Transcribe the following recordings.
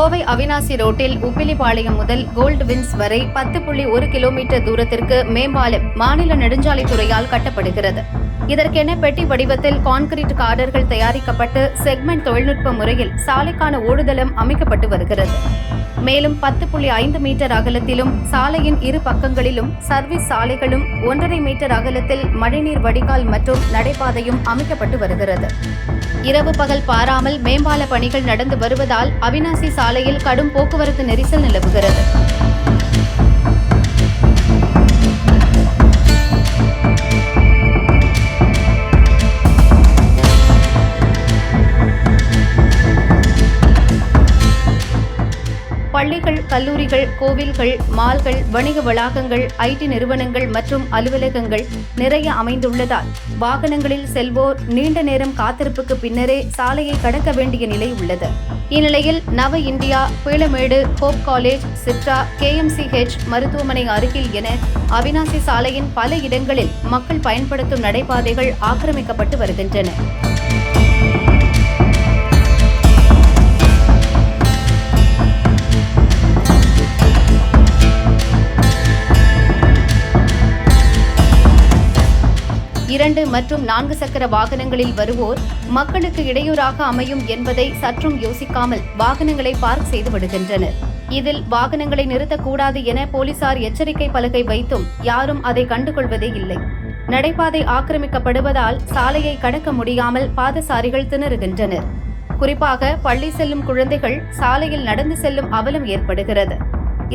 கோவை அவினாசி ரோட்டில் உப்பிலிபாளையம் முதல் gold wins வரை 10.1 கிலோமீட்டர் தூரத்திற்கு மேம்பாலம் மாநில நெடுஞ்சாலைத்துறையால் கட்டப்படுகிறது. இதற்கென பெட்டி வடிவத்தில் கான்கிரீட் கார்டர்கள் தயாரிக்கப்பட்டு செக்மெண்ட் தொழில்நுட்ப முறையில் சாலைக்கான ஓடுதளம் அமைக்கப்பட்டு வருகிறது. மேலும் 10.5 மீட்டர் அகலத்திலும் சாலையின் இரு பக்கங்களிலும் சர்வீஸ் சாலைகளும் 1.5 மீட்டர் அகலத்தில் மழைநீர் வடிகால் மற்றும் நடைபாதையும் அமைக்கப்பட்டு வருகிறது. இரவு பகல் பாராமல் மேம்பால பணிகள் நடந்து வருவதால் அவினாசி சாலையில் கடும் போக்குவரத்து நெரிசல் நிலவுகிறது. பள்ளிகள், கல்லூரிகள், கோவில்கள், மால்கள், வணிக வளாகங்கள், ஐடி நிறுவனங்கள் மற்றும் அலுவலகங்கள் நிறைய அமைந்துள்ளதால் வாகனங்களில் செல்வோர் நீண்ட நேரம் காத்திருப்புக்கு பின்னரே சாலையை கடக்க வேண்டிய நிலை உள்ளது. இந்நிலையில் நவ India, Peelamedu, hope college, சிட்ரா, KMCH மருத்துவமனை அருகில் என அவினாசி சாலையின் பல இடங்களில் மக்கள் பயன்படுத்தும் நடைபாதைகள் ஆக்கிரமிக்கப்பட்டு வருகின்றன. இரண்டு மற்றும் 4 சக்கர வாகனங்களில் வருவோர் மக்களுக்கு இடையூறாக அமையும் என்பதை சற்றும் யோசிக்காமல் வாகனங்களை பார்க் செய்து விடுகின்றனர். இதில் வாகனங்களை நிறுத்தக்கூடாது என போலீசார் எச்சரிக்கை பலகை வைத்தும் யாரும் அதை கண்டுகொள்வதே இல்லை. நடைபாதை ஆக்கிரமிக்கப்படுவதால் சாலையை கடக்க முடியாமல் பாதசாரிகள் திணறுகின்றனர். குறிப்பாக பள்ளி செல்லும் குழந்தைகள் சாலையில் நடந்து செல்லும் அவலம் ஏற்படுகிறது.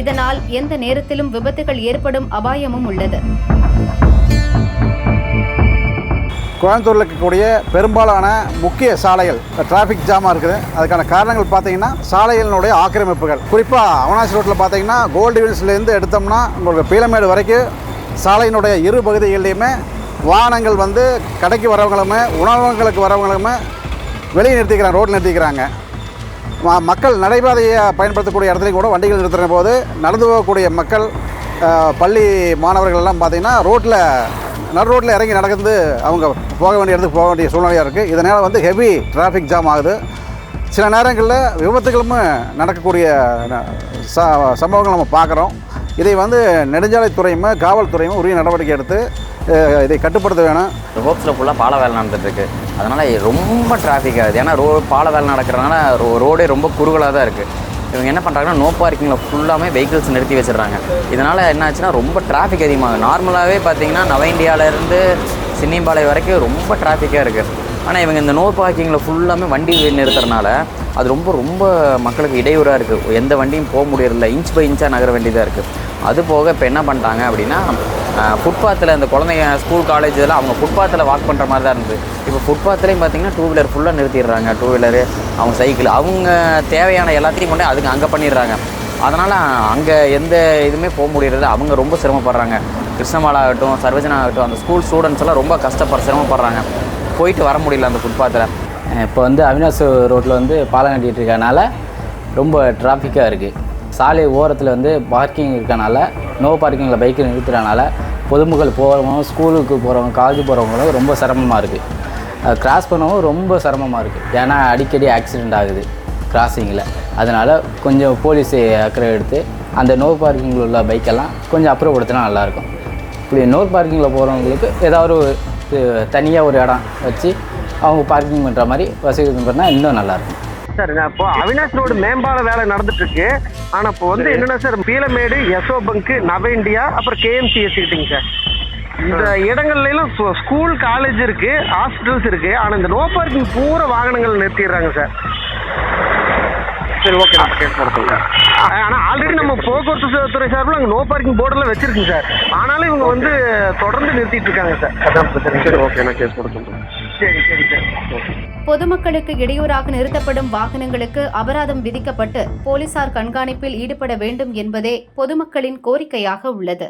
இதனால் எந்த நேரத்திலும் விபத்துகள் ஏற்படும் அபாயமும் உள்ளது. கோயம்புத்தூரில் இருக்கக்கூடிய பெரும்பாலான முக்கிய சாலைகள் டிராஃபிக் ஜாமாக இருக்குது. அதுக்கான காரணங்கள் பார்த்தீங்கன்னா சாலைகளினுடைய ஆக்கிரமிப்புகள். குறிப்பாக அவினாசி ரோட்டில் பார்த்தீங்கன்னா கோல்டு வின்ஸ்லேருந்து எடுத்தோம்னா உங்களுக்கு பீளமேடு வரைக்கும் சாலையினுடைய இரு பகுதிகளிலையுமே வாகனங்கள் கடைக்கு வரவங்களுமே உணவகங்களுக்கு வரவங்களுமே வெளியே நிறுத்திக்கிறாங்க, ரோட்டில் நிறுத்திக்கிறாங்க. மக்கள் நடைபாதையை பயன்படுத்தக்கூடிய இடத்துலையும் கூட வண்டிகள் நிறுத்துகிற போது நடந்து போகக்கூடிய மக்கள், பள்ளி மாணவர்கள் எல்லாம் பார்த்திங்கன்னா ரோட்டில் இறங்கி நடந்து அவங்க போக வேண்டிய இடத்துக்கு போக வேண்டிய சூழ்நிலையாக இருக்குது. இதனால் ஹெவி டிராஃபிக் ஜாம் ஆகுது. சில நேரங்களில் விபத்துகளும் நடக்கக்கூடிய சம்பவங்கள் நம்ம பார்க்குறோம். இதை நெடுஞ்சாலைத்துறையும் காவல்துறையும் உரிய நடவடிக்கை எடுத்து இதை கட்டுப்படுத்த வேணும். ஹோப்ஸில் ஃபுல்லாக பால வேலை நடந்துகிட்ருக்கு. அதனால் ரொம்ப டிராஃபிக் ஆகுது. ஏன்னா பால வேலை நடக்கிறதுனால ரோடே ரொம்ப குறுகலாக தான் இருக்குது. இவங்க என்ன பண்ணுறாங்கன்னா நோ பார்க்கிங்கில் ஃபுல்லாமே வெஹிக்கிள்ஸ் நிறுத்தி வச்சிடுறாங்க. இதனால் என்ன ஆச்சுன்னா ரொம்ப டிராஃபிக் அதிகமாகும். நார்மலாகவே பார்த்தீங்கன்னா நவ இந்தியாவிலேருந்து சின்னிபாளையம் வரைக்கும் ரொம்ப டிராஃபிக்காக இருக்குது. ஆனால் இவங்க இந்த நோ பார்க்கிங்கில் ஃபுல்லாமே வண்டி நிறுத்துறதுனால அது ரொம்ப மக்களுக்கு இடையூறாக இருக்குது. எந்த வண்டியும் போக முடியறதில்ல. இன்ச் பை இன்ச்சாக நகர வேண்டியதாக இருக்குது. அது போக இப்போ என்ன பண்ணிட்டாங்க அப்படின்னா ஃபுட்பாத்தில் இந்த குழந்தைங்க ஸ்கூல் காலேஜ் இதெல்லாம் அவங்க ஃபுட்பாத்தில் வாக் பண்ணுற மாதிரி தான் இருந்தது. இப்போ ஃபுட்பாத்துலேயும் பார்த்திங்கன்னா 2 வீலர் ஃபுல்லாக நிறுத்திடுறாங்க. 2 வீலரு, அவங்க சைக்கிள், அவங்க தேவையான எல்லாத்தையும் கொண்டு அதுக்கு அங்கே பண்ணிடுறாங்க. அதனால் அங்கே எந்த இதுவுமே போக முடியறது. அவங்க ரொம்ப சிரமப்படுறாங்க. கிருஷ்ணமாலா ஆகட்டும், சர்வஜனா ஆகட்டும், அந்த ஸ்கூல் ஸ்டூடெண்ட்ஸ் எல்லாம் ரொம்ப சிரமப்படுறாங்க. போயிட்டு வர முடியல அந்த ஃபுட்பாத்தில். இப்போ அவினாசி ரோட்டில் பாலம் கட்டிகிட்டு இருக்கனால ரொம்ப டிராஃபிக்காக இருக்குது. சாலை ஓரத்தில் பார்க்கிங் இருக்கனால நோ பார்க்கிங்கில் பைக்கு நிறுத்துறதுனால பொதுமக்கள் போகிறவங்க, ஸ்கூலுக்கு போகிறவங்க, காலேஜ் போகிறவங்களும் ரொம்ப சிரமமாக இருக்குது. கிராஸ் பண்ணவும் ரொம்ப சிரமமாக இருக்குது. ஏன்னா அடிக்கடி ஆக்சிடெண்ட் ஆகுது கிராஸிங்கில். அதனால் கொஞ்சம் போலீஸ் அக்கறை எடுத்து அந்த நோ பார்க்கிங்கில் உள்ள பைக்கெல்லாம் கொஞ்சம் அப்புறப்படுத்தினா நல்லாயிருக்கும். இப்படி நோ பார்க்கிங்கில் போகிறவங்களுக்கு ஏதாவது தனியாக ஒரு இடம் வச்சு அவங்க பார்க்கிங் பண்ணுற மாதிரி வசதி பண்ணால் இன்னும் நல்லாயிருக்கும். சார், இப்போ அவினாசி ரோடு மேம்பால வேலை நடந்துட்டு இருக்கு. ஆனால் இப்போ என்னன்னா சார், பீளமேடு, யசோ பங்க், நவ இந்தியா, அப்புறம் KMCH கிட்டீங்க சார். இந்த இடங்கள்லாம் ஸ்கூல், காலேஜ் இருக்கு, ஹாஸ்பிட்டல்ஸ் இருக்கு. ஆனால் இந்த நோ பார்க்கிங் பூரா வாகனங்கள் நிறுத்திடுறாங்க சார். சரி, ஓகே, நம்ம கேஸ் கொடுத்துங்க. ஆனால் ஆல்ரெடி நம்ம போக்குவரத்து துறை சார்பில் அங்கே நோ பார்க்கிங் போர்டெல்லாம் வச்சிருக்குங்க சார். ஆனாலும் இவங்க தொடர்ந்து நிறுத்திட்டு இருக்காங்க சார். அதான் பிரச்சனை. சரி, ஓகே, நான் கேஸ் கொடுத்துருக்கேன். சரி சார். பொதுமக்களுக்கு இடையூறாக நிறுத்தப்படும் வாகனங்களுக்கு அபராதம் விதிக்கப்பட்டு போலீசார் கண்காணிப்பில் ஈடுபட வேண்டும் என்பதே பொதுமக்களின் கோரிக்கையாக உள்ளது.